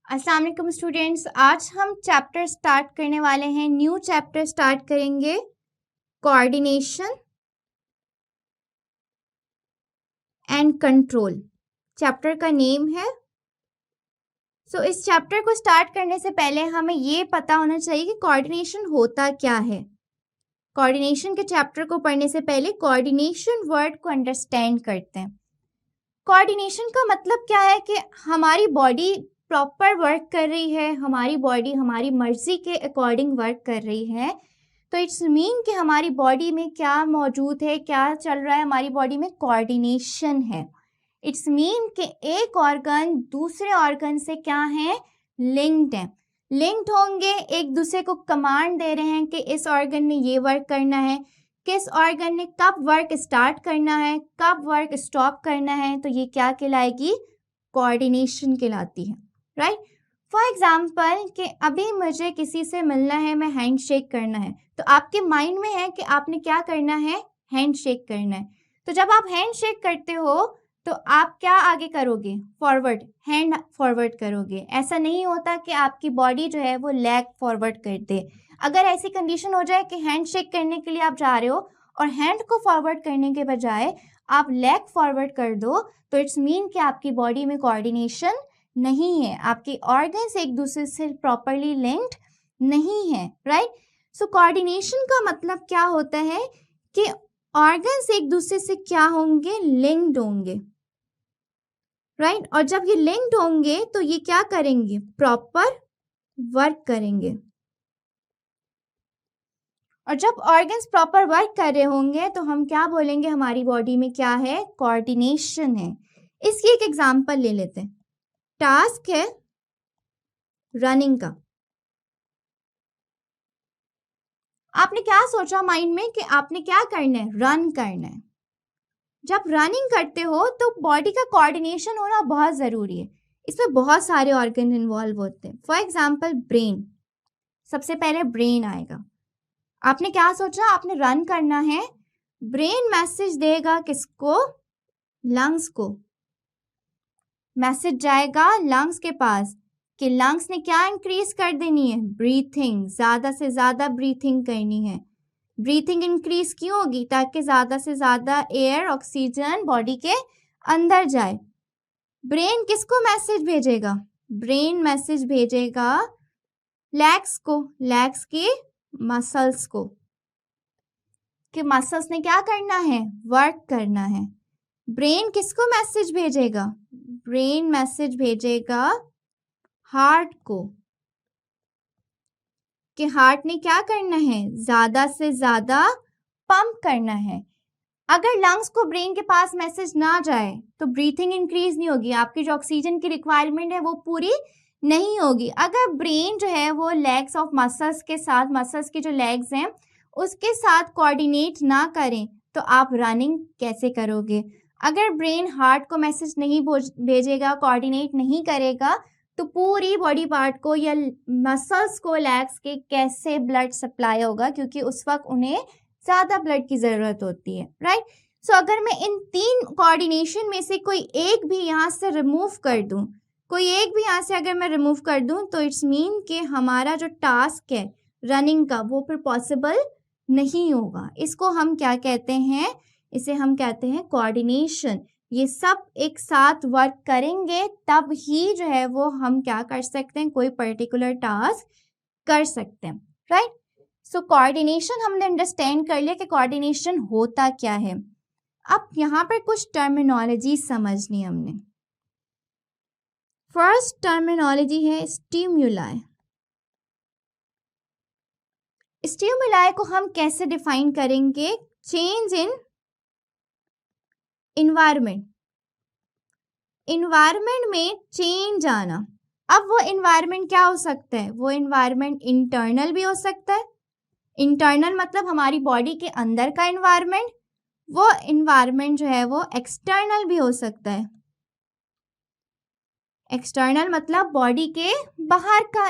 अस्सलाम वालेकुम स्टूडेंट्स, आज हम चैप्टर स्टार्ट करने वाले हैं। न्यू चैप्टर स्टार्ट करेंगे, कोऑर्डिनेशन एंड कंट्रोल। चैप्टर का नेम है। इस चैप्टर को स्टार्ट करने से पहले हमें ये पता होना चाहिए कि कोऑर्डिनेशन होता क्या है। कोऑर्डिनेशन के चैप्टर को पढ़ने से पहले कोऑर्डिनेशन वर्ड को अंडरस्टैंड करते हैं। कोऑर्डिनेशन का मतलब क्या है कि हमारी बॉडी प्रॉपर वर्क कर रही है, हमारी बॉडी हमारी मर्जी के अकॉर्डिंग वर्क कर रही है। तो इट्स मीन कि हमारी बॉडी में क्या मौजूद है, क्या चल रहा है, हमारी बॉडी में कोऑर्डिनेशन है। इट्स मीन कि एक ऑर्गन दूसरे ऑर्गन से क्या है, लिंक्ड है। लिंक्ड होंगे, एक दूसरे को कमांड दे रहे हैं कि इस ऑर्गन ने ये वर्क करना है, किस ऑर्गन ने कब वर्क स्टार्ट करना है, कब वर्क स्टॉप करना है। तो ये क्या कहलाएगी, कोऑर्डिनेशन कहलाती है, राइट। फॉर एग्जाम्पल कि अभी मुझे किसी से मिलना है, मैं हैंड शेक करना है, तो आपके माइंड में है कि आपने क्या करना है, हैंड शेक करना है। तो जब आप हैंड शेक करते हो तो आप क्या आगे करोगे, फॉरवर्ड, हैंड फॉरवर्ड करोगे। ऐसा नहीं होता कि आपकी बॉडी जो है वो लेग फॉरवर्ड कर दे। अगर ऐसी कंडीशन हो जाए कि हैंड शेक करने के लिए आप जा रहे हो और हैंड को फॉरवर्ड करने के बजाय आप लेग फॉरवर्ड कर दो, तो इट्स मीन कि आपकी बॉडी में कोऑर्डिनेशन नहीं है, आपके ऑर्गन्स एक दूसरे से प्रॉपरली लिंक्ड नहीं है, राइट। सो कोऑर्डिनेशन का मतलब क्या होता है कि ऑर्गन्स एक दूसरे से क्या होंगे, लिंक्ड होंगे, राइट। और जब ये लिंक्ड होंगे तो ये क्या करेंगे, प्रॉपर वर्क करेंगे। और जब ऑर्गन्स प्रॉपर वर्क कर रहे होंगे तो हम क्या बोलेंगे, हमारी बॉडी में क्या है, कोऑर्डिनेशन है। इसकी एक एग्जांपल ले लेते हैं। टास्क है रनिंग का। आपने क्या सोचा माइंड में कि आपने क्या करना है, रन करना है। जब रनिंग करते हो तो बॉडी का कोऑर्डिनेशन होना बहुत ज़रूरी है। इसमें बहुत सारे ऑर्गन इन्वॉल्व होते हैं। फॉर एग्जांपल ब्रेन, सबसे पहले ब्रेन आएगा। आपने क्या सोचा, आपने रन करना है, ब्रेन मैसेज देगा किसको, लंग्स को। मैसेज जाएगा लंग्स के पास कि लंग्स ने क्या इंक्रीज कर देनी है, ब्रीथिंग, ज़्यादा से ज़्यादा ब्रीथिंग करनी है। ब्रीथिंग इंक्रीज क्यों होगी, ताकि ज़्यादा से ज़्यादा एयर, ऑक्सीजन बॉडी के अंदर जाए। ब्रेन किसको मैसेज भेजेगा, ब्रेन मैसेज भेजेगा लेग्स को, लेग्स के मसल्स को, कि मसल्स ने क्या करना है, वर्क करना है। ब्रेन किसको मैसेज भेजेगा, ब्रेन मैसेज भेजेगा हार्ट को, कि हार्ट ने क्या करना है, ज़्यादा से ज़्यादा पंप करना है। अगर लंग्स को ब्रेन के पास मैसेज ना जाए तो ब्रीथिंग इंक्रीज नहीं होगी, आपकी जो ऑक्सीजन की रिक्वायरमेंट है वो पूरी नहीं होगी। अगर ब्रेन जो है वो लेग्स ऑफ मसल्स के साथ, मसल्स के जो लेग्स हैं उसके साथ कोऑर्डिनेट ना करें तो आप रनिंग कैसे करोगे। अगर ब्रेन हार्ट को मैसेज नहीं भेजेगा, कोऑर्डिनेट नहीं करेगा, तो पूरी बॉडी पार्ट को या मसल्स को, लेग्स के कैसे ब्लड सप्लाई होगा, क्योंकि उस वक्त उन्हें ज़्यादा ब्लड की ज़रूरत होती है, राइट। सो अगर मैं इन तीन कोऑर्डिनेशन में से कोई एक भी यहाँ से रिमूव कर दूँ, कोई एक भी यहाँ से अगर मैं रिमूव कर दूँ, तो इट्स मीन कि हमारा जो टास्क है रनिंग का वो फिर पॉसिबल नहीं होगा। इसको हम क्या कहते हैं, इसे हम कहते हैं कोऑर्डिनेशन। ये सब एक साथ वर्क करेंगे तब ही जो है वो हम क्या कर सकते हैं, कोई पर्टिकुलर टास्क कर सकते हैं, राइट। सो कोऑर्डिनेशन हमने अंडरस्टैंड कर लिया कि कोऑर्डिनेशन होता क्या है। अब यहाँ पर कुछ टर्मिनोलॉजी समझनी हमने। फर्स्ट टर्मिनोलॉजी है स्टिमुलाई। स्टिमुलाई को हम कैसे डिफाइन करेंगे, चेंज इन इन्वायरमेंट, इन्वायरमेंट में चेंज आना। अब वो इन्वायरमेंट क्या हो सकता है, वो इन्वायरमेंट इंटरनल भी हो सकता है। इंटरनल मतलब हमारी बॉडी के अंदर का इन्वायरमेंट, वो इन्वायरमेंट जो है वो एक्सटर्नल भी हो सकता है। एक्सटर्नल मतलब बॉडी के बाहर का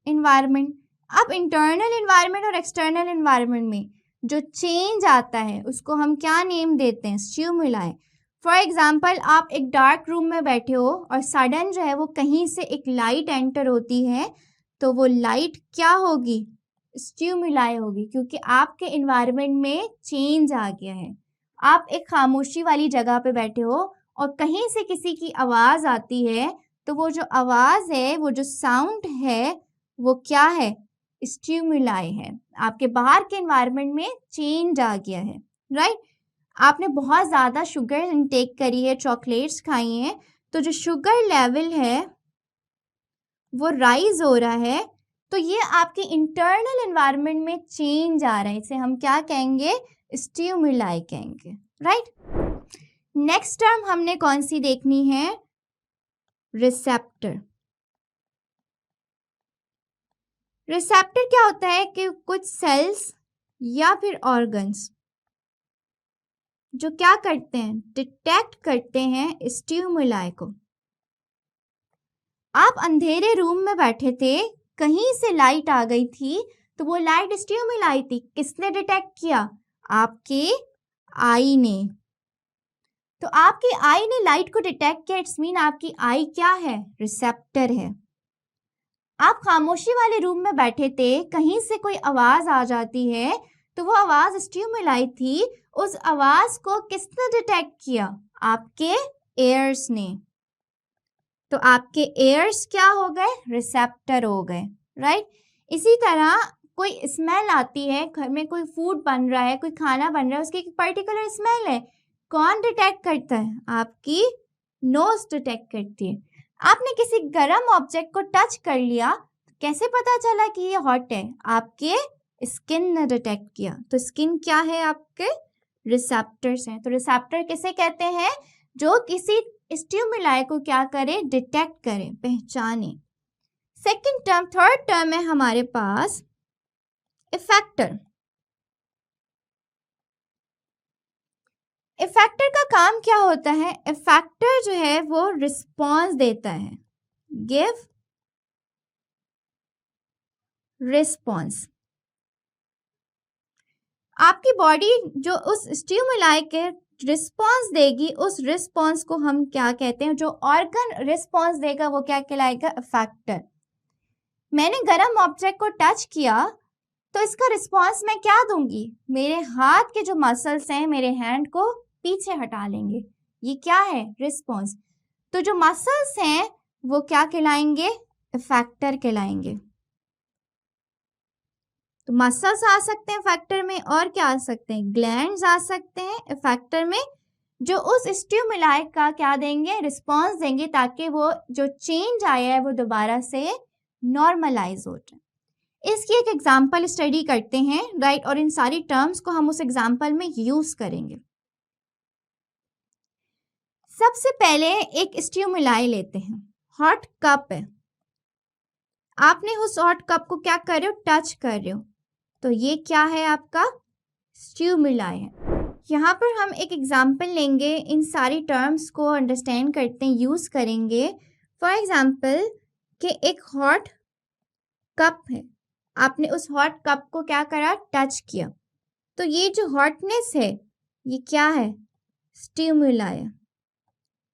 इन्वायरमेंट। अब इंटरनल इन्वायरमेंट और एक्सटर्नल इन्वायरमेंट में जो चेंज आता है उसको हम क्या नेम देते हैं, स्टिमुलाई। फॉर एग्जाम्पल आप एक डार्क रूम में बैठे हो और सडन जो है वो कहीं से एक लाइट एंटर होती है, तो वो लाइट क्या होगी? स्टिमुलाई होगी, क्योंकि आपके इन्वायरमेंट में चेंज आ गया है। आप एक खामोशी वाली जगह पे बैठे हो और कहीं से किसी की आवाज़ आती है, तो वो जो आवाज़ है, वो जो साउंड है, वो क्या है? स्टिमुलाई है। आपके बाहर के इन्वायरमेंट में चेंज आ गया है, राइट? आपने बहुत ज़्यादा शुगर इनटेक करी है, चॉकलेट्स खाई हैं, तो जो शुगर लेवल है वो राइज हो रहा है, तो ये आपके इंटरनल एनवायरनमेंट में चेंज आ रहा है। इसे हम क्या कहेंगे? स्टिमुलाई कहेंगे, राइट? नेक्स्ट टर्म हमने कौन सी देखनी है? रिसेप्टर। रिसेप्टर क्या होता है कि कुछ सेल्स या फिर ऑर्गन्स जो क्या करते हैं? डिटेक्ट करते हैं स्टिमुलाई को। आप अंधेरे रूम में बैठे थे, कहीं से लाइट आ गई थी, तो वो लाइट स्टिमुलाई थी। किसने डिटेक्ट किया? आपके आई ने। तो आपकी आई ने लाइट को डिटेक्ट किया, इट्स मीन आपकी आई क्या है? रिसेप्टर है। आप खामोशी वाले रूम में बैठे थे, कहीं से कोई आवाज आ जाती है, तो वो आवाज स्टिमुलाई थी। उस आवाज को किसने डिटेक्ट किया? आपके एयर्स ने। तो आपके एयर्स क्या हो गए? रिसेप्टर हो गए, राइट? इसी तरह कोई स्मेल आती है, घर में कोई फूड बन रहा है, कोई खाना बन रहा है, उसकी एक पर्टिकुलर स्मेल है, कौन डिटेक्ट करता है? आपकी नोज डिटेक्ट करती है। आपने किसी गर्म ऑब्जेक्ट को टच कर लिया, कैसे पता चला कि ये हॉट है? आपके स्किन ने डिटेक्ट किया। तो स्किन क्या है? आपके रिसेप्टर्स हैं। तो रिसेप्टर किसे कहते हैं? जो किसी स्टिमुलाई को क्या करे? डिटेक्ट करे, पहचाने। सेकंड टर्म, थर्ड टर्म है हमारे पास इफेक्टर। इफेक्टर का काम क्या होता है? इफेक्टर जो है वो रिस्पॉन्स देता है, गिव रिस्पॉन्स। आपकी बॉडी जो उस स्टिमुलाई के रिस्पॉन्स देगी, उस रिस्पॉन्स को हम क्या कहते हैं? जो ऑर्गन रिस्पॉन्स देगा वो क्या कहलाएगा? इफेक्टर। मैंने गर्म ऑब्जेक्ट को टच किया, तो इसका रिस्पॉन्स मैं क्या दूंगी? मेरे हाथ के जो मसल्स हैं मेरे हैंड को पीछे हटा लेंगे, ये क्या है? रिस्पॉन्स। तो जो मसल्स हैं वो क्या कहलाएंगे? इफेक्टर कहलाएंगे। तो मसल्स आ सकते हैं इफेक्टर में, और क्या आ सकते हैं? ग्लैंड्स आ सकते हैं इफेक्टर में, जो उस स्टिमुलाई का क्या देंगे? रिस्पॉन्स देंगे, ताकि वो जो चेंज आया है वो दोबारा से नॉर्मलाइज हो जाए। इसकी एक एग्जाम्पल स्टडी करते हैं, राइट? और इन सारी टर्म्स को हम उस एग्जाम्पल में यूज करेंगे। सबसे पहले एक स्टिमुलाई लेते हैं, हॉट कप है। आपने उस हॉट कप को क्या कर रहे हो? टच कर रहे हो, तो ये क्या है? आपका स्टिमुलाई है। यहाँ पर हम एक एग्जाम्पल लेंगे, इन सारी टर्म्स को अंडरस्टैंड करते हैं, यूज करेंगे। फॉर एग्जाम्पल कि एक हॉट कप है, आपने उस हॉट कप को क्या करा? टच किया, तो ये जो हॉटनेस है ये क्या है? Stimuli,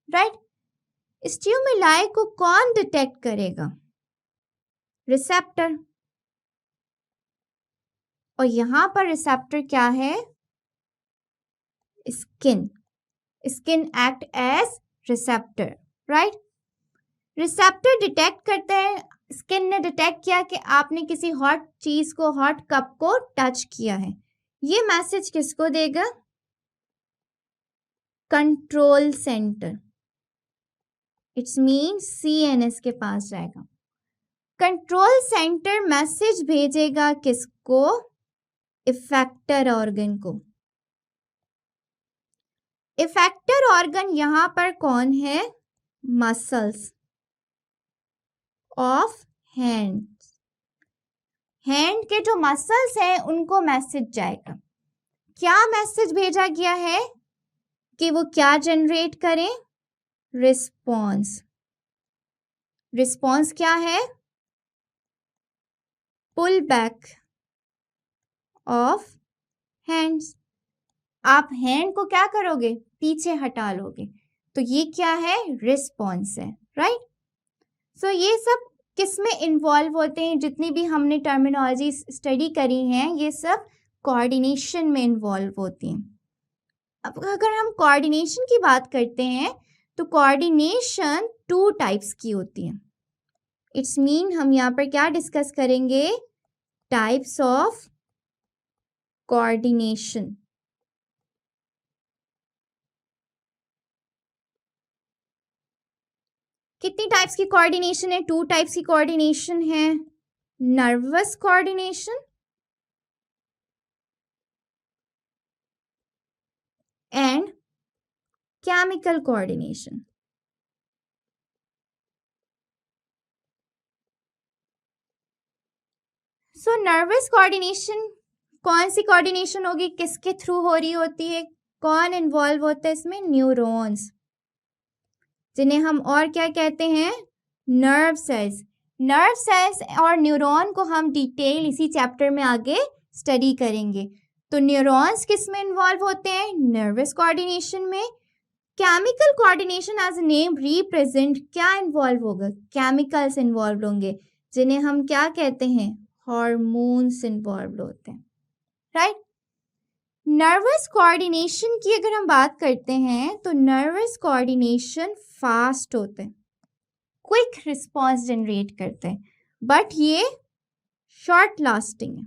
right? स्टिमुलाई को कौन डिटेक्ट करेगा? रिसेप्टर। और यहां पर रिसेप्टर क्या है? Skin. Skin act as receptor, right? Receptor detect करते हैं, स्किन ने डिटेक्ट किया कि आपने किसी हॉट चीज को, हॉट कप को टच किया है। ये मैसेज किसको देगा? Control centre, it's mean CNS के पास जाएगा। कंट्रोल सेंटर मैसेज भेजेगा किसको? इफेक्टर ऑर्गन को। इफेक्टर ऑर्गन यहां पर कौन है? Muscles of hand. हैंड के जो मसल्स हैं उनको मैसेज जाएगा। क्या मैसेज भेजा गया है? कि वो क्या जनरेट करें? रिस्पॉन्स। रिस्पॉन्स क्या है? Pull back of hands. आप हैंड को क्या करोगे, पीछे हटा लोगे, तो ये क्या है, रिस्पॉन्स है, राइट। सो ये सब किस में इन्वॉल्व होते हैं, जितनी भी हमने टर्मिनोलॉजी स्टडी करी हैं ये सब कोऑर्डिनेशन में इन्वॉल्व होती हैं। अब अगर हम कोऑर्डिनेशन की बात करते हैं तो कोऑर्डिनेशन 2 टाइप्स की होती है। इट्स मीन हम यहाँ पर क्या डिस्कस करेंगे, टाइप्स ऑफ कोऑर्डिनेशन। कितनी टाइप्स की कोऑर्डिनेशन है, 2 टाइप्स की कोऑर्डिनेशन है, nervous coordination and chemical coordination. So nervous coordination कौन सी कोऑर्डिनेशन होगी, किसके थ्रू हो रही होती है, कौन इन्वॉल्व होता है इसमें, न्यूरॉन्स, जिन्हें हम और क्या कहते हैं, नर्व सेल्स। नर्व सेल्स और न्यूरॉन को हम डिटेल इसी चैप्टर में आगे स्टडी करेंगे। तो न्यूरॉन्स किस में इन्वॉल्व होते हैं, नर्वस कोऑर्डिनेशन में। Chemical coordination as name represent क्या इन्वॉल्व होगा, केमिकल्स इन्वॉल्व होंगे, जिन्हें हम क्या कहते हैं, हार्मोन्स इन्वॉल्व होते हैं, राइट। नर्वस कोऑर्डिनेशन की अगर हम बात करते हैं तो नर्वस कोऑर्डिनेशन फास्ट होते हैं, क्विक रिस्पॉन्स जनरेट करते हैं, बट ये शॉर्ट लास्टिंग है।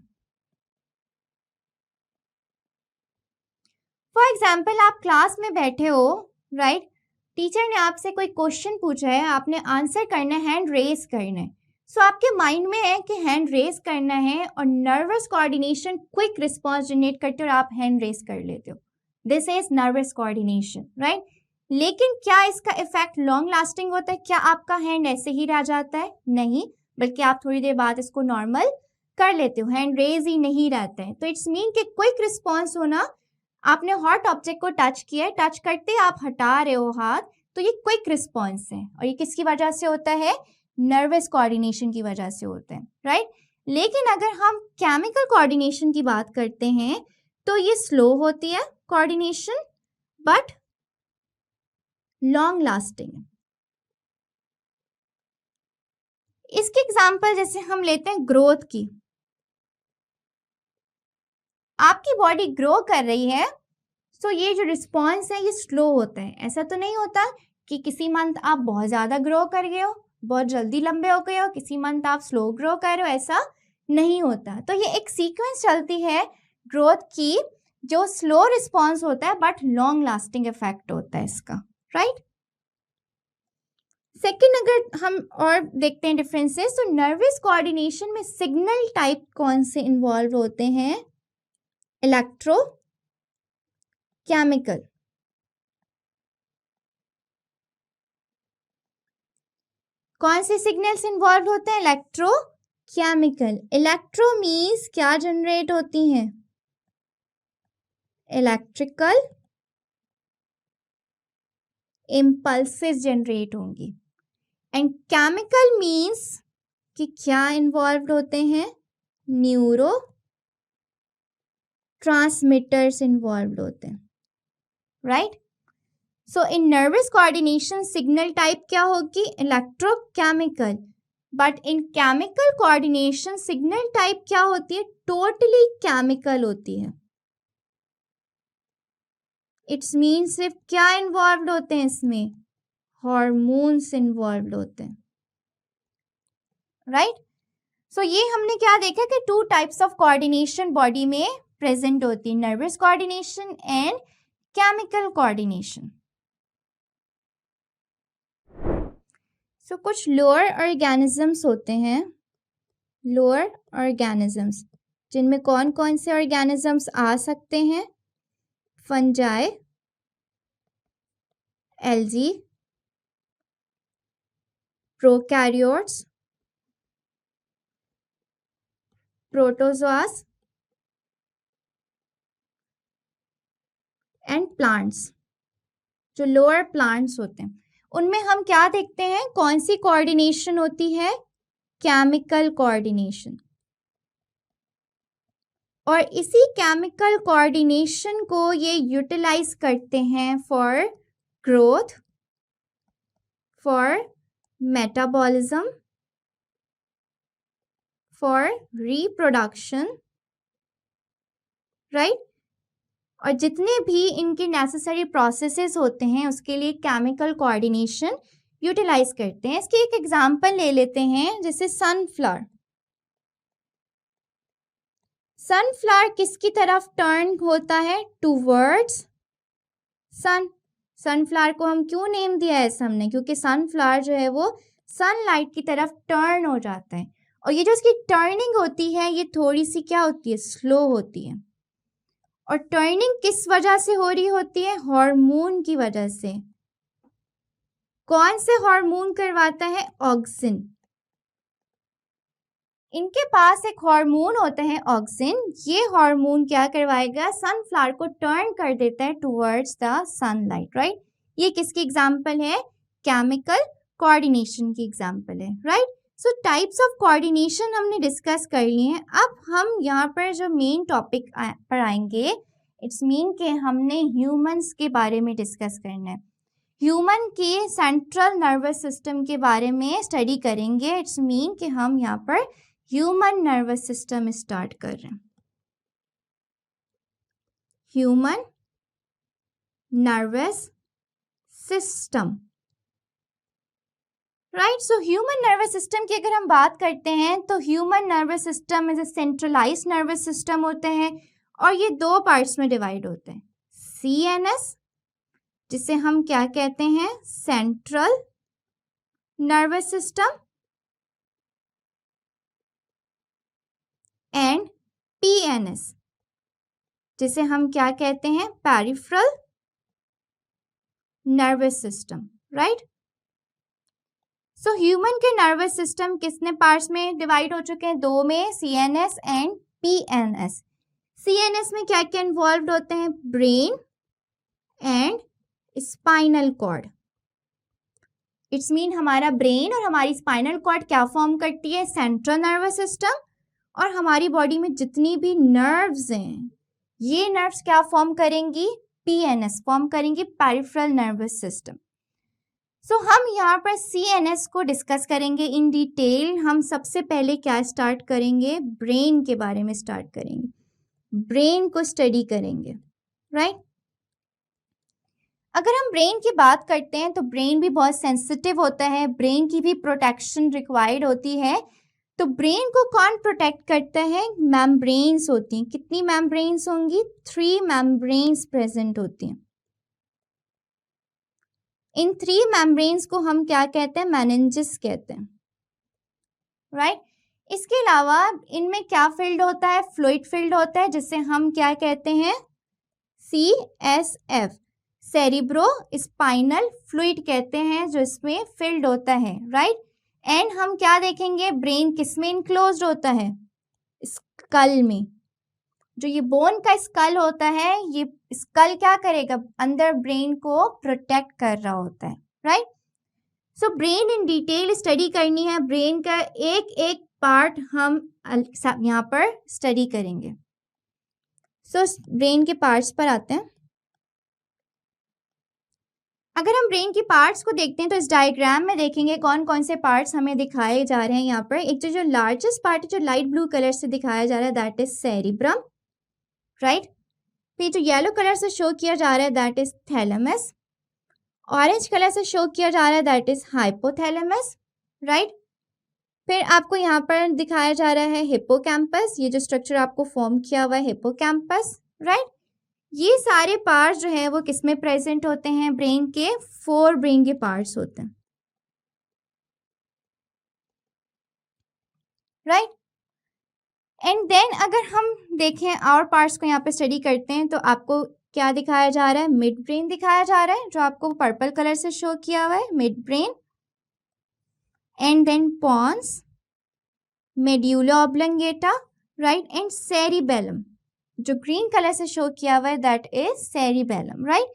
फॉर एग्जाम्पल आप क्लास में बैठे हो, राइट, टीचर ने आपसे कोई क्वेश्चन पूछा है, आपने आंसर करना है, हैंड रेज करना है। सो आपके माइंड में है कि हैंड रेज करना है और nervous coordination quick response generate करते हो और आप हैंड रेज कर लेते हो, this is nervous coordination, right. लेकिन क्या इसका इफेक्ट लॉन्ग लास्टिंग होता है, क्या आपका हैंड ऐसे ही रह जाता है, नहीं, बल्कि आप थोड़ी देर बाद इसको नॉर्मल कर लेते हो, हैंड रेज ही नहीं रहता है। तो इट्स मीन कि क्विक रिस्पॉन्स होना, आपने हॉट ऑब्जेक्ट को टच किया है, टच करते आप हटा रहे हो हाथ, तो ये क्विक रिस्पॉन्स है और ये किसकी वजह से होता है, नर्वस कोऑर्डिनेशन की वजह से होता है, राइट। लेकिन अगर हम केमिकल कोऑर्डिनेशन की बात करते हैं तो ये स्लो होती है कोऑर्डिनेशन, बट लॉन्ग लास्टिंग है। इसके एग्जांपल जैसे हम लेते हैं ग्रोथ की, आपकी बॉडी ग्रो कर रही है, सो ये जो रिस्पॉन्स है ये स्लो होता है। ऐसा तो नहीं होता कि किसी मंथ आप बहुत ज़्यादा ग्रो कर गए हो, बहुत जल्दी लंबे हो गए हो, किसी मंथ आप स्लो ग्रो कर रहे हो, ऐसा नहीं होता। तो ये एक सीक्वेंस चलती है ग्रोथ की, जो स्लो रिस्पॉन्स होता है बट लॉन्ग लास्टिंग इफेक्ट होता है इसका, राइट। सेकेंड अगर हम और देखते हैं डिफरेंसेस, तो नर्वस कोऑर्डिनेशन में सिग्नल टाइप कौन से इन्वॉल्व होते हैं, इलेक्ट्रो केमिकल। कौन से सिग्नल्स इन्वॉल्व होते हैं, इलेक्ट्रो केमिकल। इलेक्ट्रो मीन्स क्या जनरेट होती हैं, इलेक्ट्रिकल इम्पल्सेस जनरेट होंगी, एंड केमिकल मीन्स कि क्या इन्वॉल्व होते हैं, न्यूरो ट्रांसमिटर्स इन्वॉल्व होते हैं, राइट। सो इन नर्वस कोऑर्डिनेशन सिग्नल टाइप क्या होगी, electrochemical, but in chemical coordination signal type क्या होती है, टोटली केमिकल होती है। इट्स मीन सिर्फ क्या इन्वॉल्व होते हैं इसमें, हार्मोन्स इन्वॉल्व होते हैं, राइट। सो ये हमने क्या देखा कि 2 टाइप्स ऑफ कोऑर्डिनेशन बॉडी में प्रेजेंट होती है, nervous coordination and chemical coordination. So कुछ लोअर ऑर्गेनिजम्स होते हैं, लोअर ऑर्गेनिजम्स, जिनमें कौन कौन से ऑर्गेनिजम्स आ सकते हैं, fungi, algae, prokaryotes, protozoas and plants. जो लोअर प्लांट्स होते हैं उनमें हम क्या देखते हैं, कौन सी कोऑर्डिनेशन होती है, केमिकल कोऑर्डिनेशन। और इसी केमिकल कोऑर्डिनेशन को ये यूटिलाइज करते हैं for growth, for metabolism, for reproduction, right. और जितने भी इनके नेसेसरी प्रोसेसेस होते हैं उसके लिए केमिकल कोऑर्डिनेशन यूटिलाइज करते हैं। इसकी एक एग्जांपल ले लेते हैं, जैसे सनफ्लावर। सनफ्लावर किसकी तरफ टर्न होता है? टूवर्ड्स सन। सनफ्लावर को हम क्यों नेम दिया है हमने? क्योंकि सनफ्लावर जो है वो सनलाइट की तरफ टर्न हो जाता है। और ये जो इसकी टर्निंग होती है ये थोड़ी सी क्या होती है? स्लो होती है। और टर्निंग किस वजह से हो रही होती है? हार्मोन की वजह से। कौन से हार्मोन करवाता है? ऑक्सिन। इनके पास एक हार्मोन होता है ऑक्सिन। ये हार्मोन क्या करवाएगा? सनफ्लावर को टर्न कर देता है टुवर्ड्स द सनलाइट, राइट। ये किसकी एग्जांपल है? केमिकल कोऑर्डिनेशन की एग्जांपल है, right. So types of coordination हमने डिस्कस कर लिए हैं। अब हम यहाँ पर जो मेन टॉपिक पर आएंगे, इट्स मीन कि हमने ह्यूमंस के बारे में डिस्कस करना है। ह्यूमन के सेंट्रल नर्वस सिस्टम के बारे में स्टडी करेंगे। इट्स मीन कि हम यहाँ पर ह्यूमन नर्वस सिस्टम स्टार्ट कर रहे हैं। Human nervous system, right. So human nervous system की अगर हम बात करते हैं तो ह्यूमन नर्वस सिस्टम में सेंट्रलाइज्ड नर्वस सिस्टम होते हैं और ये दो पार्ट्स में डिवाइड होते हैं। CNS, जिसे हम क्या कहते हैं? Central nervous system, and PNS, जिसे हम क्या कहते हैं? Peripheral nervous system, right. So human के नर्वस सिस्टम कितने पार्ट्स में डिवाइड हो चुके हैं? दो में, CNS एंड PNS। CNS में क्या क्या इन्वॉल्व होते हैं? Brain and spinal cord. It's mean हमारा ब्रेन और हमारी स्पाइनल कॉर्ड क्या फॉर्म करती है? Central nervous system. और हमारी बॉडी में जितनी भी नर्व्स हैं ये नर्व्स क्या फॉर्म करेंगी? PNS फॉर्म करेंगी, पेरिफेरल नर्वस सिस्टम। सो हम यहाँ पर CNS को डिस्कस करेंगे इन डिटेल। हम सबसे पहले क्या स्टार्ट करेंगे? ब्रेन के बारे में स्टार्ट करेंगे, ब्रेन को स्टडी करेंगे, राइट। अगर हम ब्रेन की बात करते हैं तो ब्रेन भी बहुत सेंसिटिव होता है, ब्रेन की भी प्रोटेक्शन रिक्वायर्ड होती है। तो ब्रेन को कौन प्रोटेक्ट करता है? मेम्ब्रेन्स होती हैं। कितनी मेम्ब्रेन्स होंगी? 3 मेम्ब्रेन्स प्रेजेंट होती हैं। इन 3 मेम्ब्रेन्स को हम क्या कहते हैं? मेनिंजेस कहते हैं, राइट। इसके अलावा इनमें क्या फील्ड होता है? फ्लूइड फील्ड होता है, जिसे हम क्या कहते हैं? CSF, सेरिब्रो स्पाइनल फ्लूइड कहते हैं, जो इसमें फील्ड होता है, राइट। एंड हम क्या देखेंगे? ब्रेन किस में इनक्लोज्ड होता है? स्कल में। जो ये बोन का स्कल होता है, ये स्कल क्या करेगा? अंदर ब्रेन को प्रोटेक्ट कर रहा होता है, right. So brain in detail study करनी है। ब्रेन का एक एक पार्ट हम यहाँ पर स्टडी करेंगे। सो ब्रेन के पार्ट्स पर आते हैं। अगर हम ब्रेन की पार्ट्स को देखते हैं तो इस डायग्राम में देखेंगे कौन कौन से पार्ट्स हमें दिखाए जा रहे हैं। यहाँ पर एक जो लार्जेस्ट पार्ट है, जो लाइट ब्लू कलर से दिखाया जा रहा है, दैट इज सेरिब्रम, राइट। फिर जो येलो कलर से शो किया जा रहा है, that is thalamus. Orange colour से शो किया जा रहा है, दैट इज हाइपोथैलेमस, राइट। फिर आपको यहाँ पर दिखाया जा रहा है हिप्पोकैम्पस। ये जो स्ट्रक्चर आपको फॉर्म किया हुआ है हिप्पोकैम्पस, राइट। ये सारे पार्ट्स जो है वो किस में प्रेजेंट होते हैं? ब्रेन के 4 ब्रेन के पार्ट्स होते हैं, राइट। एंड देन अगर हम देखें और पार्ट्स को यहाँ पे स्टडी करते हैं तो आपको क्या दिखाया जा रहा है? मिड ब्रेन दिखाया जा रहा है, जो आपको पर्पल कलर से शो किया हुआ है, mid brain. And then pons, medulla oblongata, right, and cerebellum, जो ग्रीन कलर से शो किया हुआ है, दैट इज सेरिबेलम, राइट।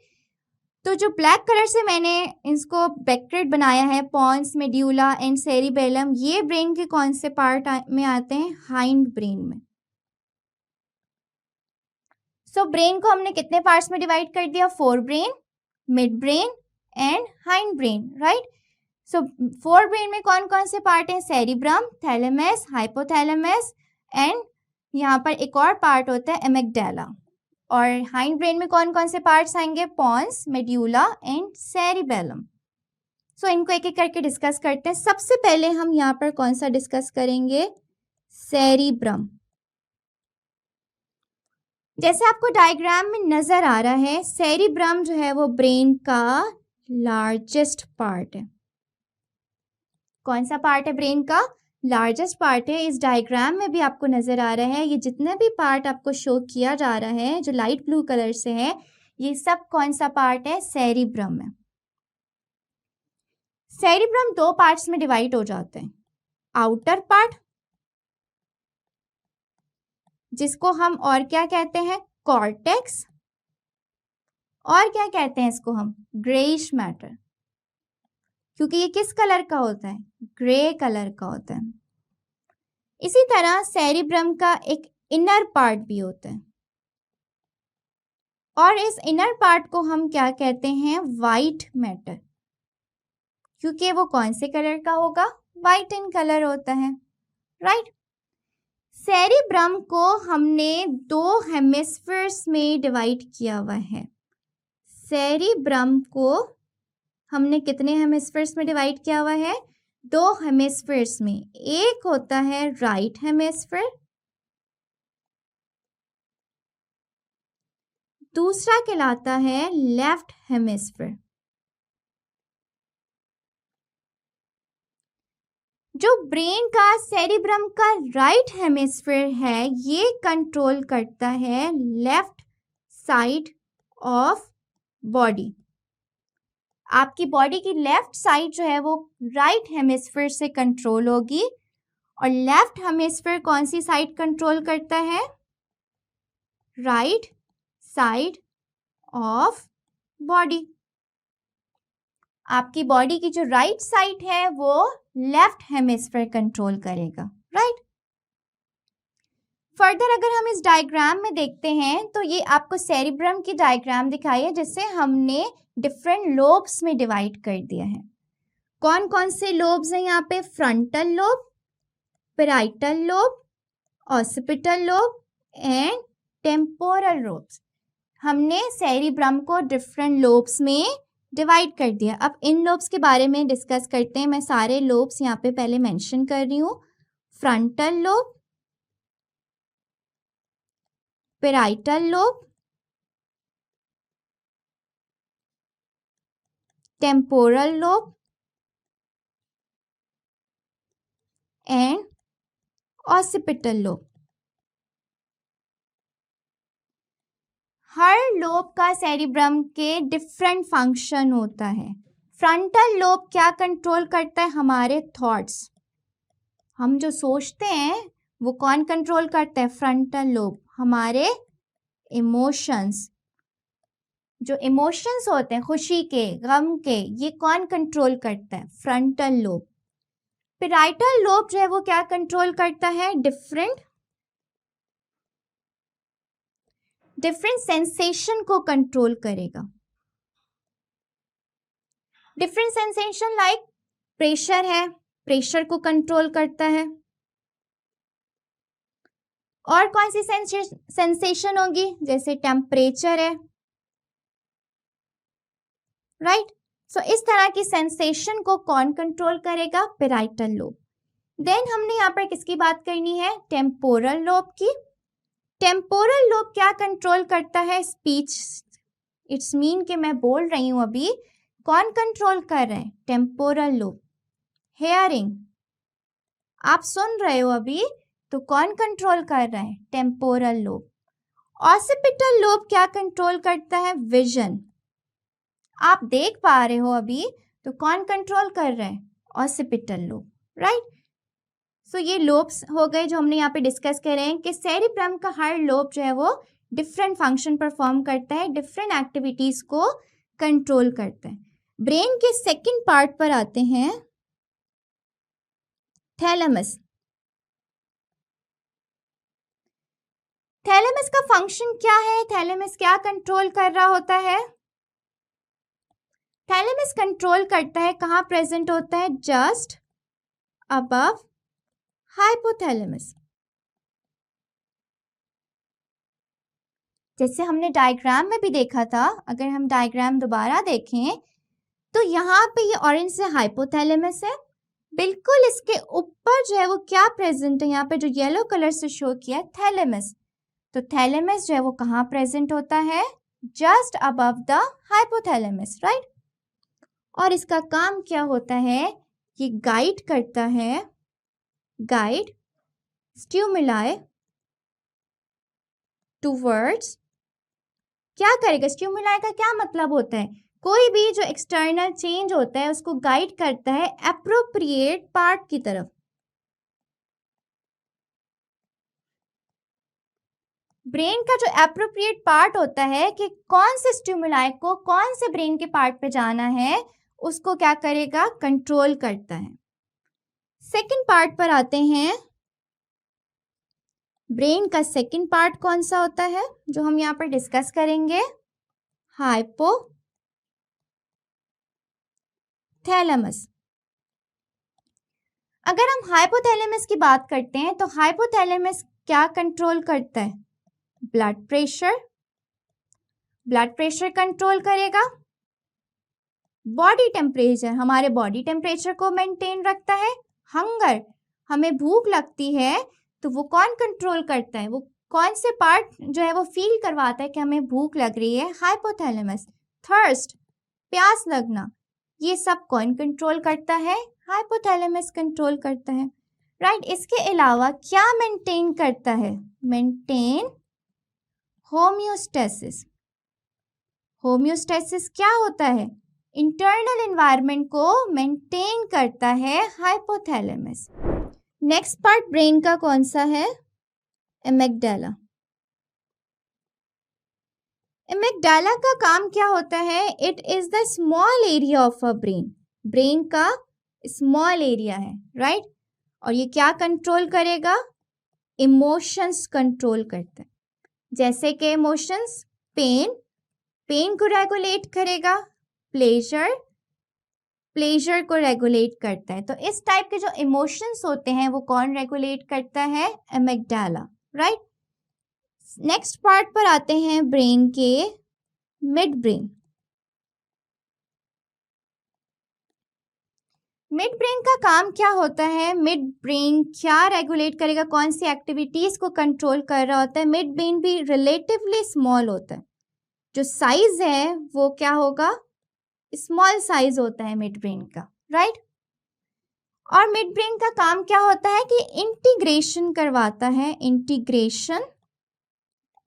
तो जो ब्लैक कलर से मैंने इसको बैक्टेरियड बनाया है, पॉन्स, मेड्यूला एंड सेरिबेलम, ये ब्रेन के कौन से पार्ट में आते हैं? हाइंड ब्रेन में, सो ब्रेन को हमने कितने पार्ट्स में डिवाइड कर दिया? Fore brain, mid brain and hind brain, right. So fore brain में कौन कौन से पार्ट हैं? सेरिब्रम, थैलेमस, हाइपोथैलेमस एंड यहाँ पर एक और पार्ट होता है एमिगडाला। और हाइंड ब्रेन में कौन कौन से पार्ट्स आएंगे? Pons, medulla and cerebellum. So इनको एक एक करके डिस्कस करते हैं। सबसे पहले हम यहाँ पर कौन सा डिस्कस करेंगे? सेरिब्रम। जैसे आपको डायग्राम में नजर आ रहा है, सेरिब्रम जो है वो ब्रेन का लार्जेस्ट पार्ट है। कौन सा पार्ट है ब्रेन का? लार्जेस्ट पार्ट है। इस डायग्राम में भी आपको नजर आ रहा है, ये जितने भी पार्ट आपको शो किया जा रहा है जो लाइट ब्लू कलर से है, ये सब कौन सा पार्ट है? सेरिब्रम है। सेरिब्रम दो पार्ट्स में डिवाइड हो जाते हैं। आउटर पार्ट, जिसको हम और क्या कहते हैं? कॉर्टेक्स। और क्या कहते हैं इसको हम? ग्रेइश मैटर, क्योंकि ये किस कलर का होता है? ग्रे कलर का होता है। इसी तरह सेरिब्रम का एक इनर पार्ट भी होता है, और इस इनर पार्ट को हम क्या कहते हैं? वाइट मैटर, क्योंकि वो कौन से कलर का होगा? वाइट इन कलर होता है, राइट। सेरिब्रम को हमने दो हेमिस्फीयर्स में डिवाइड किया हुआ है। सेरिब्रम को हमने कितने हेमिस्फीयर्स में डिवाइड किया हुआ है? दो हेमिस्फीयर्स में। एक होता है राइट हेमिस्फीयर, दूसरा कहलाता है लेफ्ट हेमिस्फीयर। जो ब्रेन का सेरिब्रम का राइट हेमिस्फीयर है, ये कंट्रोल करता है लेफ्ट साइड ऑफ बॉडी। आपकी बॉडी की लेफ्ट साइड जो है वो राइट हेमिस्फीयर से कंट्रोल होगी, और लेफ्ट हेमिस्फीयर कौन सी साइड कंट्रोल करता है? Right side of body. आपकी बॉडी की जो राइट साइड है वो लेफ्ट हेमिस्फीयर कंट्रोल करेगा, राइट। फर्दर अगर हम इस डायग्राम में देखते हैं तो ये आपको सेरिब्रम की डायग्राम दिखाई है, जिससे हमने डिफरेंट लोब्स में डिवाइड कर दिया है। कौन कौन से लोब्स हैं यहाँ पे? Frontal lobe, parietal lobe, occipital lobe and temporal lobes. हमने सेरिब्रम को डिफरेंट लोब्स में डिवाइड कर दिया। अब इन लोब्स के बारे में डिस्कस करते हैं। मैं सारे लोब्स यहाँ पे पहले मेंशन कर रही हूँ। Frontal lobe, parietal lobe, temporal lobe and occipital lobe. Her lobe का सेरिब्रम के डिफरेंट फंक्शन होता है। फ्रंटल लोब क्या कंट्रोल करता है? हमारे थॉट्स। हम जो सोचते हैं वो कौन कंट्रोल करता है? Frontal lobe. हमारे इमोशंस, जो इमोशंस होते हैं खुशी के, गम के, ये कौन कंट्रोल करता है? Frontal lobe. पैराइटल लोब जो है वो क्या कंट्रोल करता है? डिफरेंट सेंसेशन को कंट्रोल करेगा। डिफरेंट सेंसेशन लाइक प्रेशर है, प्रेशर को कंट्रोल करता है। और कौन सी सेंसेशन होगी? जैसे टेम्परेचर है, राइट। सो इस तरह की सेंसेशन को कौन कंट्रोल करेगा? Parietal lobe. देन हमने यहाँ पर किसकी बात करनी है? टेम्पोरल लोब की। टेम्पोरल लोब क्या कंट्रोल करता है? स्पीच। इट्स मीन कि मैं बोल रही हूँ अभी, कौन कंट्रोल कर रहे हैं? Temporal lobe. हेयरिंग, आप सुन रहे हो अभी, तो कौन कंट्रोल कर रहा है? Temporal lobe. ऑसिपिटल लोब क्या कंट्रोल करता है? विजन। आप देख पा रहे हो अभी, तो कौन कंट्रोल कर रहा है? Occipital lobe, right. सो ये लोब्स हो गए जो हमने यहाँ पे डिस्कस कर रहे हैं कि सेरिब्रम का हर लोब जो है वो डिफरेंट फंक्शन परफॉर्म करता है, डिफरेंट एक्टिविटीज को कंट्रोल करता है। ब्रेन के सेकंड पार्ट पर आते हैं, थैलेमस। थैलेमस का फंक्शन क्या है? थैलेमस क्या कंट्रोल कर रहा होता है? थैलेमस कंट्रोल करता है, कहाँ प्रेजेंट होता है? Just above hypothalamus. जैसे हमने डायग्राम में भी देखा था, अगर हम डायग्राम दोबारा देखें तो यहाँ पे ये ऑरेंज से हाइपोथैलेमस है, बिल्कुल इसके ऊपर जो है वो क्या प्रेजेंट है? यहाँ पे जो येलो कलर से शो किया है थैलेमस। तो थैलेमस जो है वो कहाँ प्रेजेंट होता है? Just above the hypothalamus, right. और इसका काम क्या होता है? ये गाइड करता है, गाइड स्टिमुलाई टूवर्ड्स, क्या करेगा? स्टिमुलाई का क्या मतलब होता है? कोई भी जो एक्सटर्नल चेंज होता है उसको गाइड करता है एप्रोप्रिएट पार्ट की तरफ। ब्रेन का जो एप्रोप्रिएट पार्ट होता है कि कौन से स्टिमुलाई को कौन से ब्रेन के पार्ट पे जाना है, उसको क्या करेगा? कंट्रोल करता है। सेकंड पार्ट पर आते हैं। ब्रेन का सेकंड पार्ट कौन सा होता है जो हम यहाँ पर डिस्कस करेंगे? हाइपोथैलेमस। अगर हम हाइपोथैलेमस की बात करते हैं तो हाइपोथैलेमस क्या कंट्रोल करता है? Blood pressure. Blood pressure control करेगा। बॉडी टेम्परेचर, हमारे बॉडी टेम्परेचर को मेंटेन रखता है। हंगर, हमें भूख लगती है तो वो कौन कंट्रोल करता है? वो कौन से पार्ट जो है वो फील करवाता है कि हमें भूख लग रही है? हाइपोथैलेमस। थर्स्ट, प्यास लगना, ये सब कौन कंट्रोल करता है? हाइपोथैलेमस कंट्रोल करता है, राइट। इसके अलावा क्या मेंटेन करता है? Maintain homeostasis. होम्योस्टेसिस क्या होता है? इंटरनल एनवायरनमेंट को मेंटेन करता है हाइपोथैलेमस। नेक्स्ट पार्ट ब्रेन का कौन सा है? एमिगडाला। एमिगडाला का काम क्या होता है? It is the small area of a brain. Brain का स्मॉल एरिया है, राइट। और ये क्या कंट्रोल करेगा? इमोशंस कंट्रोल करता है। जैसे कि इमोशंस, पेन, पेन को रेगुलेट करेगा। प्लेजर, प्लेजर को रेगुलेट करता है। तो इस टाइप के जो इमोशंस होते हैं वो कौन रेगुलेट करता है? Amygdala, right. नेक्स्ट पार्ट पर आते हैं ब्रेन के मिड ब्रेन। मिड ब्रेन का काम क्या होता है? मिड ब्रेन क्या रेगुलेट करेगा? कौन सी एक्टिविटीज को कंट्रोल कर रहा होता है? मिड ब्रेन भी रिलेटिवली स्मॉल होता है, जो साइज है वो क्या होगा? स्मॉल साइज होता है मिड ब्रेन का, राइट। और मिड ब्रेन का काम क्या होता है? कि इंटीग्रेशन करवाता है, इंटीग्रेशन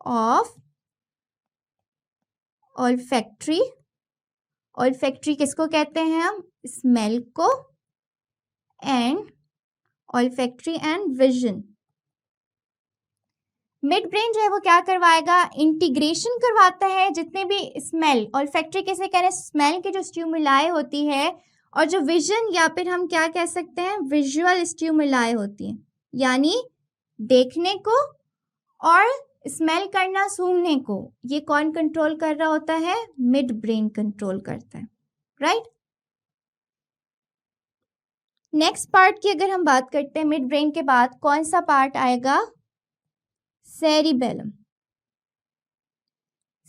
ऑफ ऑल्फैक्टरी। ऑल्फैक्टरी किसको कहते हैं हम? स्मेल को। And olfactory and vision. Mid brain जो है वो क्या करवाएगा? इंटीग्रेशन करवाता है जितने भी स्मेल, ऑल्फैक्टरी किसे कह रहे हैं? स्मेल की जो स्टिमुलाई होती है, और जो विजन या फिर हम क्या कह सकते हैं? विजुअल स्टिमुलाई होती है, यानी देखने को और स्मेल करना, सूंघने को, ये कौन कंट्रोल कर रहा होता है? मिड ब्रेन कंट्रोल करता है, राइट। नेक्स्ट पार्ट की अगर हम बात करते हैं, मिड ब्रेन के बाद कौन सा पार्ट आएगा? सेरिबेलम।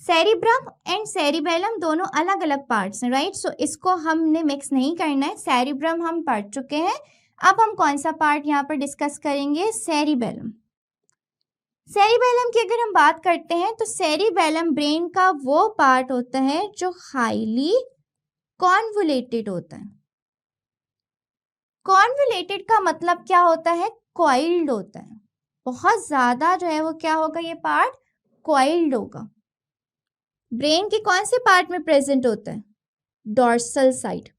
सेरिब्रम एंड सेरिबेलम दोनों अलग अलग पार्ट्स हैं, राइट। सो इसको हमने मिक्स नहीं करना है। सेरिब्रम हम पढ़ चुके हैं, अब हम कौन सा पार्ट यहाँ पर डिस्कस करेंगे? सेरिबेलम। सेरिबेलम की अगर हम बात करते हैं तो सेरिबेलम ब्रेन का वो पार्ट होता है जो हाईली कॉन्वोलेटेड होता है। कॉन्वोलेटेड का मतलब क्या होता है? कॉइल्ड होता है, बहुत ज्यादा जो है वो क्या होगा? ये पार्ट कॉइल्ड होगा। ब्रेन के कौन से पार्ट में प्रेजेंट होता है? Dorsal side.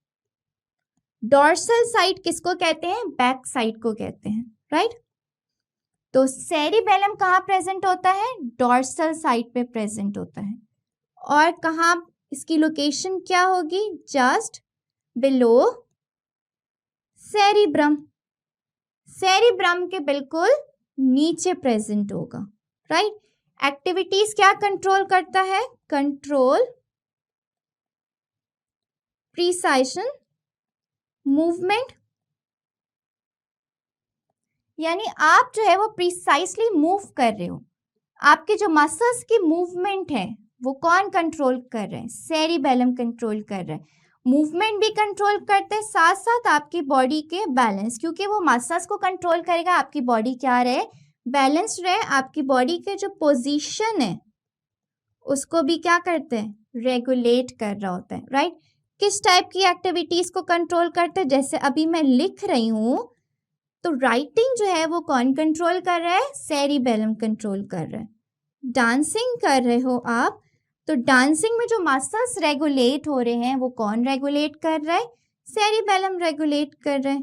डॉर्सल साइड किसको कहते हैं? बैक साइड को कहते हैं, राइट। तो सेरिबेलम कहाँ प्रेजेंट होता है? डॉर्सल साइड पे प्रेजेंट होता है। और कहाँ इसकी लोकेशन क्या होगी? Just below cerebrum. सेरिब्रम के बिल्कुल नीचे प्रेजेंट होगा, राइट। एक्टिविटीज क्या कंट्रोल करता है? कंट्रोल प्रिसाइशन मूवमेंट, यानी आप जो है वो प्रिसाइसली मूव कर रहे हो, आपके जो मसल्स की मूवमेंट है वो कौन कंट्रोल कर रहे हैं? सेरिबेलम कंट्रोल कर रहे हैं। मूवमेंट भी कंट्रोल करते हैं, साथ साथ आपकी बॉडी के बैलेंस, क्योंकि वो मसल्स को कंट्रोल करेगा, आपकी बॉडी क्या रहे? बैलेंस रहे। आपकी बॉडी के जो पोजीशन है उसको भी क्या करते हैं? रेगुलेट कर रहा होता है, राइट। किस टाइप की एक्टिविटीज को कंट्रोल करते हैं? जैसे अभी मैं लिख रही हूँ तो राइटिंग जो है वो कौन कंट्रोल कर रहा है? सेरिबेलम कंट्रोल कर रहा है। डांसिंग कर रहे हो आप, तो डांसिंग में जो मसल्स रेगुलेट हो रहे हैं वो कौन रेगुलेट कर रहा है? सेरिबेलम रेगुलेट कर रहा है।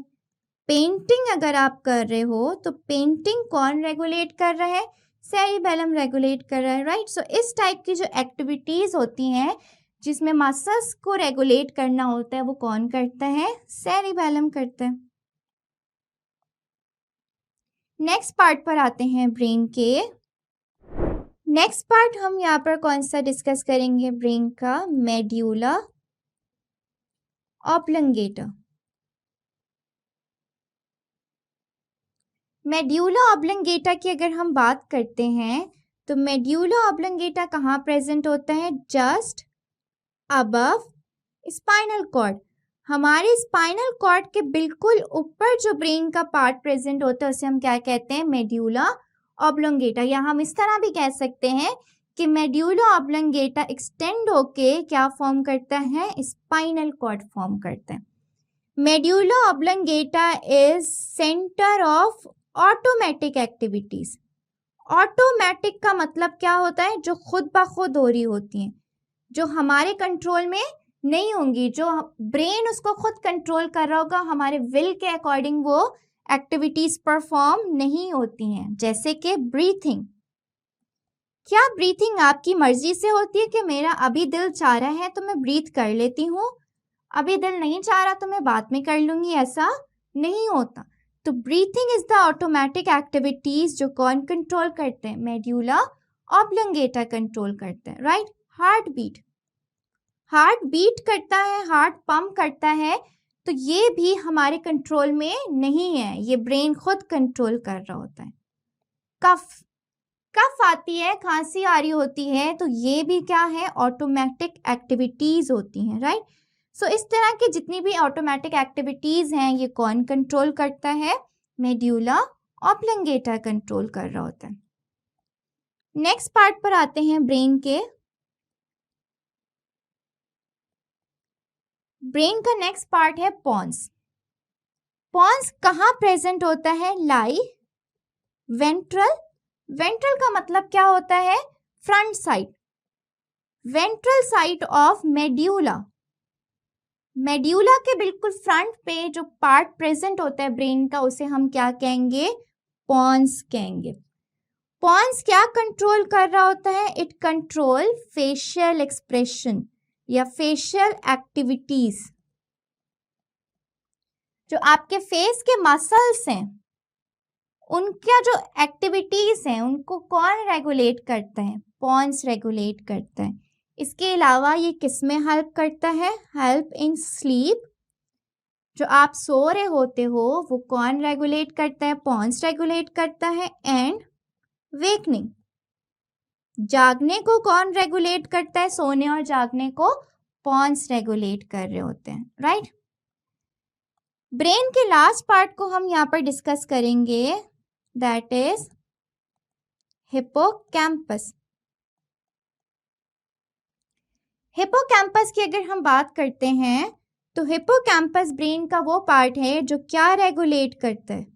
पेंटिंग अगर आप कर रहे हो तो पेंटिंग कौन रेगुलेट कर रहा है? सेरिबेलम रेगुलेट कर रहा है, राइट। सो इस टाइप की जो एक्टिविटीज होती हैं जिसमें मसल्स को रेगुलेट करना होता है वो कौन करता है? सेरिबेलम करता है। नेक्स्ट पार्ट पर आते हैं ब्रेन के। नेक्स्ट पार्ट हम यहाँ पर कौन सा डिस्कस करेंगे? ब्रेन का मेड्यूला ऑब्लंगेटा। मेड्यूला ऑब्लंगेटा की अगर हम बात करते हैं तो मेड्यूला ऑब्लंगेटा कहाँ प्रेजेंट होता है? Just above spinal cord. हमारे स्पाइनल कॉर्ड के बिल्कुल ऊपर जो ब्रेन का पार्ट प्रेजेंट होता है उसे हम क्या कहते हैं? Medulla oblongata. या हम इस तरह भी कह सकते हैं कि मेड्यूला ऑब्लंगेटा एक्सटेंड होके क्या फॉर्म करता है? स्पाइनल कॉर्ड फॉर्म करता है। Medulla oblongata is centre of automatic activities. Automatic का मतलब क्या होता है? जो खुद ब खुद हो रही होती हैं, जो हमारे कंट्रोल में नहीं होंगी, जो ब्रेन उसको खुद कंट्रोल कर रहा होगा, हमारे विल के अकॉर्डिंग वो एक्टिविटीज परफॉर्म नहीं होती हैं। जैसे कि ब्रीथिंग। क्या ब्रीथिंग आपकी मर्जी से होती है कि मेरा अभी दिल चाह रहा है तो मैं ब्रीथ कर लेती हूँ, अभी दिल नहीं चाह रहा तो मैं बाद में कर लूंगी? ऐसा नहीं होता। तो breathing is the automatic activities जो कौन कंट्रोल करते हैं? मेड्यूला ऑब्लंगेटा कंट्रोल करते हैं, right. Heart beat, heart beat करता है, हार्ट पंप करता है, तो ये भी हमारे कंट्रोल में नहीं है, ये ब्रेन खुद कंट्रोल कर रहा होता है। कफ, कफ आती है, खांसी आ रही होती है, तो ये भी क्या है? ऑटोमेटिक एक्टिविटीज होती हैं, राइट। सो इस तरह की जितनी भी ऑटोमेटिक एक्टिविटीज हैं ये कौन कंट्रोल करता है? मेड्यूला ऑब्लंगेटा कंट्रोल कर रहा होता है। नेक्स्ट पार्ट पर आते हैं ब्रेन के। ब्रेन का नेक्स्ट पार्ट है पॉन्स। पॉन्स कहाँ प्रेजेंट होता है? लाई वेंट्रल। वेंट्रल का मतलब क्या होता है? Front side, ventral side of medulla. Medulla के बिल्कुल फ्रंट पे जो पार्ट प्रेजेंट होता है ब्रेन का उसे हम क्या कहेंगे? पॉन्स कहेंगे। पॉन्स क्या कंट्रोल कर रहा होता है? इट कंट्रोल फेशियल एक्सप्रेशन या फेशियल एक्टिविटीज। जो आपके फेस के मसल्स हैं उनका जो एक्टिविटीज हैं उनको कौन रेगुलेट करता है? पॉन्स रेगुलेट करता है। इसके अलावा ये किस में हेल्प करता है? Help in sleep. जो आप सो रहे होते हो वो कौन रेगुलेट करता है? पॉन्स रेगुलेट करता है। एंड वेकनिंग, जागने को कौन रेगुलेट करता है? सोने और जागने को पॉन्स रेगुलेट कर रहे होते हैं, राइट। ब्रेन के लास्ट पार्ट को हम यहाँ पर डिस्कस करेंगे, दैट इज हिप्पोकैम्पस। हिप्पोकैम्पस की अगर हम बात करते हैं तो हिप्पोकैम्पस ब्रेन का वो पार्ट है जो क्या रेगुलेट करता है?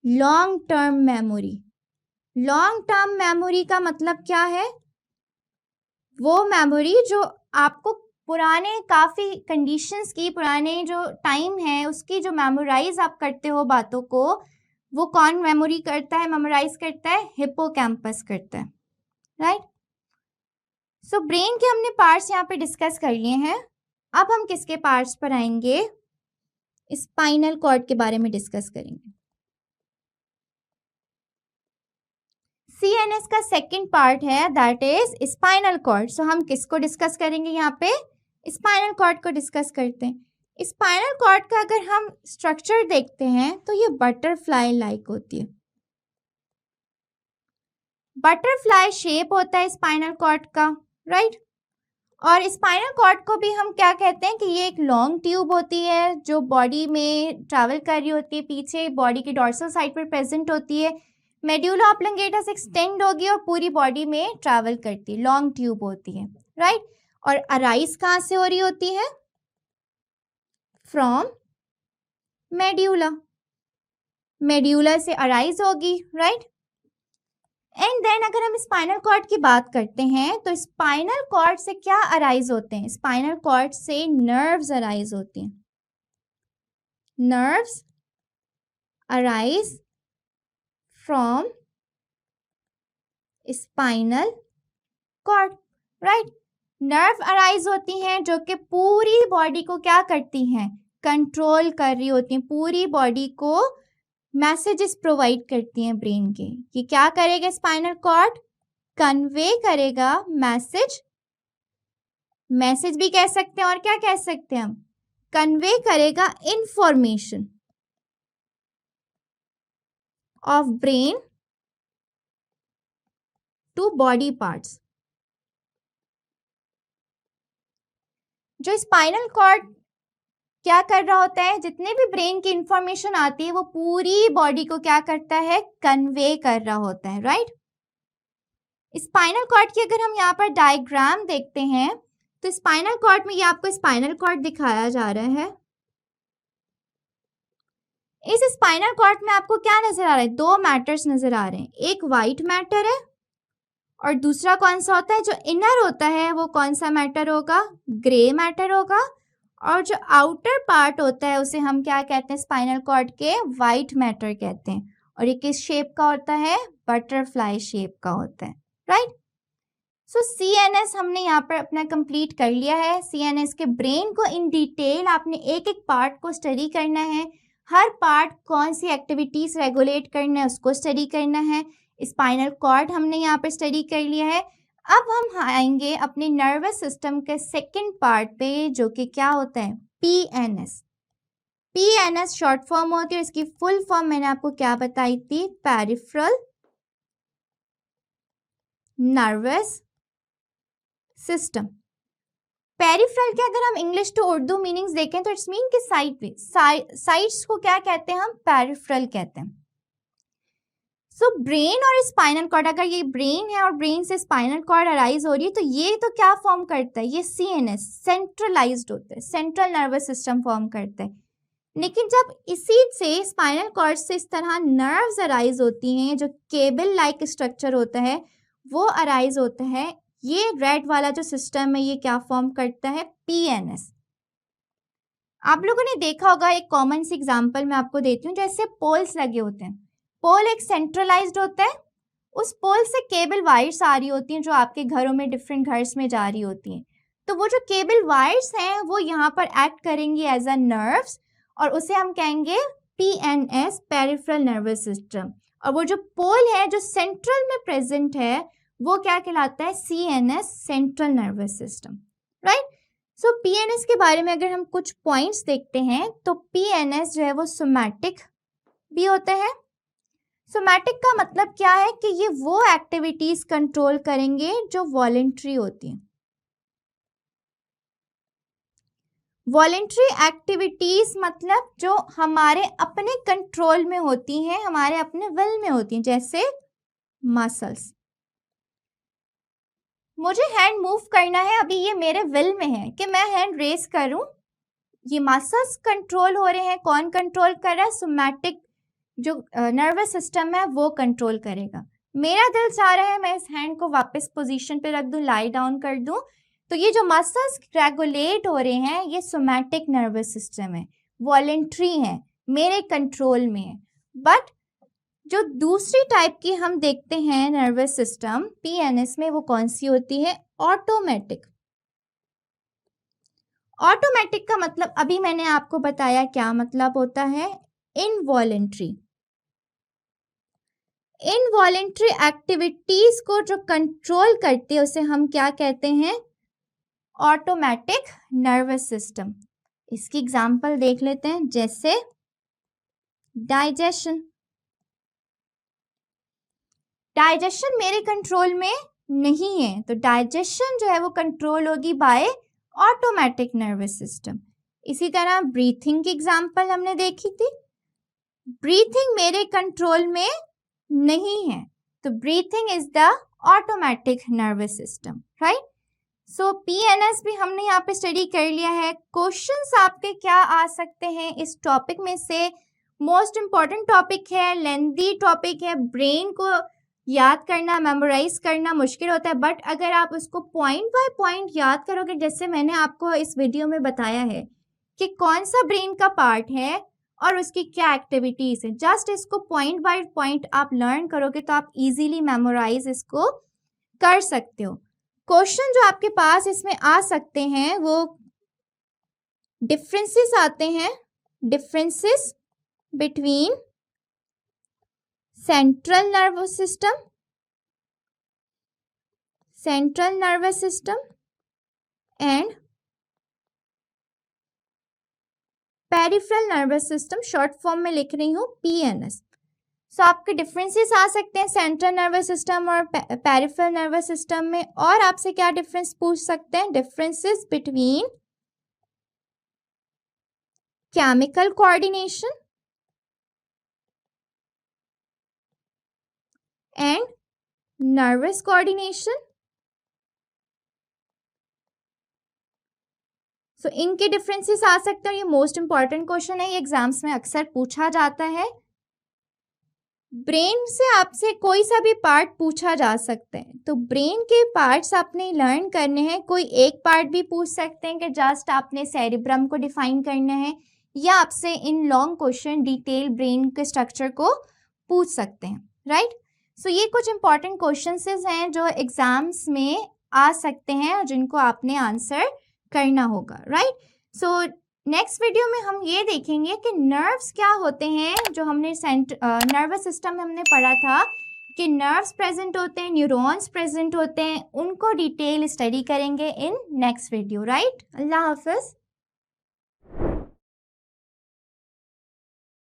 Long term memory. Long term memory का मतलब क्या है? वो मेमोरी जो आपको पुराने काफ़ी कंडीशंस की, पुराने जो टाइम है उसकी जो मेमोराइज आप करते हो बातों को, वो कौन मेमोरी करता है? मेमोराइज करता है? हिप्पोकैम्पस करता है, राइट। सो ब्रेन के हमने पार्ट्स यहाँ पे डिस्कस कर लिए हैं। अब हम किसके पार्ट्स पर आएंगे? स्पाइनल कॉर्ड के बारे में डिस्कस करेंगे। CNS का सेकंड पार्ट है दैट इज स्पाइनल कॉर्ड। सो हम किसको डिस्कस करेंगे यहाँ पे? स्पाइनल कॉर्ड को डिस्कस करते हैं। स्पाइनल कॉर्ड का अगर हम स्ट्रक्चर देखते हैं तो ये बटरफ्लाई लाइक होती है। बटरफ्लाई शेप होता है स्पाइनल कॉर्ड का, राइट। और स्पाइनल कॉर्ड को भी हम क्या कहते हैं कि ये एक लॉन्ग ट्यूब होती है जो बॉडी में ट्रैवल कर रही होती है, पीछे बॉडी की डॉर्सल साइड पर प्रेजेंट होती है। मेड्यूला ऑब्लिंगेटा एक्सटेंड होगी और पूरी बॉडी में ट्रैवल करती है, लॉन्ग ट्यूब होती है, राइट। और अराइज कहाँ से हो रही होती है? फ्रॉम मेड्यूला, मेड्यूला से अराइज होगी, राइट। एंड देन अगर हम स्पाइनल कॉर्ड की बात करते हैं तो स्पाइनल कॉर्ड से क्या अराइज होते हैं? स्पाइनल कॉर्ड से नर्व्स अराइज होती हैं। Nerves arise from spinal cord, right. Nerve arise होती हैं जो कि पूरी बॉडी को क्या करती हैं? कंट्रोल कर रही होती हैं, पूरी बॉडी को मैसेजेस प्रोवाइड करती हैं ब्रेन के कि क्या करेगा स्पाइनल कॉर्ड? कन्वे करेगा मैसेज, मैसेज भी कह सकते हैं और क्या कह सकते हैं हम? कन्वे करेगा information of brain to body parts. जो स्पाइनल कॉर्ड क्या कर रहा होता है? जितने भी ब्रेन की इंफॉर्मेशन आती है वो पूरी बॉडी को क्या करता है? कन्वे कर रहा होता है, राइट। स्पाइनल कॉर्ड की अगर हम यहाँ पर डायग्राम देखते हैं तो स्पाइनल कॉर्ड में ये आपको स्पाइनल कॉर्ड दिखाया जा रहा है। इस स्पाइनल कॉर्ड में आपको क्या नजर आ रहा है? दो मैटर्स नजर आ रहे हैं, एक वाइट मैटर है और दूसरा कौन सा होता है? जो इनर होता है वो कौन सा मैटर होगा? ग्रे मैटर होगा। और जो आउटर पार्ट होता है उसे हम क्या कहते हैं स्पाइनल कॉर्ड के? वाइट मैटर कहते हैं। और ये किस शेप का होता है? बटरफ्लाई शेप का होता है, राइट। सो CNS हमने यहाँ पर अपना कंप्लीट कर लिया है। CNS के ब्रेन को इन डिटेल आपने एक एक पार्ट को स्टडी करना है, हर पार्ट कौन सी एक्टिविटीज रेगुलेट करना है उसको स्टडी करना है। स्पाइनल कॉर्ड हमने यहाँ पर स्टडी कर लिया है। अब हम आएंगे अपने नर्वस सिस्टम के सेकंड पार्ट पे जो कि क्या होता है? PNS। PNS शॉर्ट फॉर्म होती है, इसकी फुल फॉर्म मैंने आपको क्या बताई थी? Peripheral nervous system. पेरिफेरल के अगर हम इंग्लिश टू उर्दू मीनिंग्स देखें तो इट्स मीन कि साइड पे, साइड्स को क्या कहते हैं? हम पेरिफेरल कहते हैं। सो ब्रेन और स्पाइनल कॉर्ड, अगर ये ब्रेन है और ब्रेन से स्पाइनल कॉर्ड अराइज हो रही है तो ये तो क्या फॉर्म करता है? ये CNS सेंट्रलाइज्ड होता है, सेंट्रल नर्वस सिस्टम फॉर्म करता है। लेकिन जब इसी से स्पाइनल कॉर्ड से इस तरह नर्व्स अराइज होती हैं, जो केबल लाइक स्ट्रक्चर होता है वो अराइज होता है, ये रेड वाला जो सिस्टम है ये क्या फॉर्म करता है? PNS। आप लोगों ने देखा होगा, एक कॉमन सी एग्जांपल मैं आपको देती हूँ। जैसे पोल्स लगे होते हैं, पोल एक सेंट्रलाइज्ड होता है, उस पोल से केबल वायर्स आ रही होती हैं जो आपके घरों में डिफरेंट घर्स में जा रही होती हैं। तो वो जो केबल वायर्स हैं वो यहाँ पर एक्ट करेंगी एज अ नर्व्स और उसे हम कहेंगे PNS पेरिफेरल नर्वस सिस्टम। और वो जो पोल है जो सेंट्रल में प्रेजेंट है वो क्या कहलाता है? CNS central nervous system, right. So PNS के बारे में अगर हम कुछ पॉइंट्स देखते हैं तो PNS जो है वो सोमैटिक भी होता है। सोमैटिक का मतलब क्या है? कि ये वो एक्टिविटीज कंट्रोल करेंगे जो वॉलेंट्री होती हैं। वॉलेंट्री एक्टिविटीज मतलब जो हमारे अपने कंट्रोल में होती हैं, हमारे अपने विल में होती हैं, जैसे मसल्स। मुझे हैंड मूव करना है, अभी ये मेरे विल में है कि मैं हैंड रेस करूं, ये मसल्स कंट्रोल हो रहे हैं। कौन कंट्रोल कर रहा है? सोमैटिक जो नर्वस सिस्टम है वो कंट्रोल करेगा। मेरा दिल चाह रहा है मैं इस हैंड को वापस पोजीशन पे रख दूं, लाई डाउन कर दूं, तो ये जो मसल्स रेगुलेट हो रहे हैं ये सोमैटिक नर्वस सिस्टम है, वॉलेंट्री है, मेरे कंट्रोल में है। बट जो दूसरी टाइप की हम देखते हैं नर्वस सिस्टम PNS में, वो कौन सी होती है? ऑटोमेटिक। ऑटोमेटिक का मतलब अभी मैंने आपको बताया क्या मतलब होता है? इनवॉलेंट्री। इनवॉलेंट्री एक्टिविटीज को जो कंट्रोल करती है उसे हम क्या कहते हैं? Automatic nervous system. इसकी एग्जांपल देख लेते हैं, जैसे डाइजेशन। डाइजेशन मेरे कंट्रोल में नहीं है, तो डाइजेशन जो है वो कंट्रोल होगी बाय ऑटोमेटिक नर्वस सिस्टम। इसी तरह ब्रीथिंग की एग्जांपल हमने देखी थी, ब्रीथिंग मेरे कंट्रोल में नहीं है, तो breathing is the automatic nervous system, right. So PNS भी हमने यहाँ पे स्टडी कर लिया है। क्वेश्चंस आपके क्या आ सकते हैं इस टॉपिक में से? मोस्ट इम्पॉर्टेंट टॉपिक है, लेंथी टॉपिक है, ब्रेन को याद करना, मेमोराइज करना मुश्किल होता है, बट अगर आप उसको पॉइंट बाय पॉइंट याद करोगे, जैसे मैंने आपको इस वीडियो में बताया है कि कौन सा ब्रेन का पार्ट है और उसकी क्या एक्टिविटीज है, जस्ट इसको पॉइंट बाय पॉइंट आप लर्न करोगे तो आप इजीली मेमोराइज इसको कर सकते हो। क्वेश्चन जो आपके पास इसमें आ सकते हैं वो डिफरेंसेस आते हैं, differences between central nervous system and peripheral nervous system, short form में लिख रही हूँ पीएनएस। सो आपके डिफरेंसेस आ सकते हैं सेंट्रल नर्वस सिस्टम और पेरिफेरल नर्वस सिस्टम में। और आपसे क्या डिफरेंस पूछ सकते हैं? Differences between chemical coordination and nervous coordination. So इनके डिफरेंसेस आ सकते हैं। ये मोस्ट इंपॉर्टेंट क्वेश्चन है, ये एग्जाम्स में अक्सर पूछा जाता है। ब्रेन से आपसे कोई सा भी पार्ट पूछा जा सकता है, तो ब्रेन के पार्ट्स आपने लर्न करने हैं। कोई एक पार्ट भी पूछ सकते हैं कि जस्ट आपने सेरिब्रम को डिफाइन करना है, या आपसे in long question detail brain के स्ट्रक्चर को पूछ सकते हैं, राइट। सो ये कुछ इंपॉर्टेंट क्वेश्चंस हैं जो एग्जाम्स में आ सकते हैं और जिनको आपने आंसर करना होगा, राइट। सो नेक्स्ट वीडियो में हम ये देखेंगे कि नर्व्स क्या होते हैं। जो हमने नर्वस सिस्टम में हमने पढ़ा था कि नर्व्स प्रेजेंट होते हैं, न्यूरॉन्स प्रेजेंट होते हैं, उनको डिटेल स्टडी करेंगे इन नेक्स्ट वीडियो, राइट। अल्लाह हाफिज़।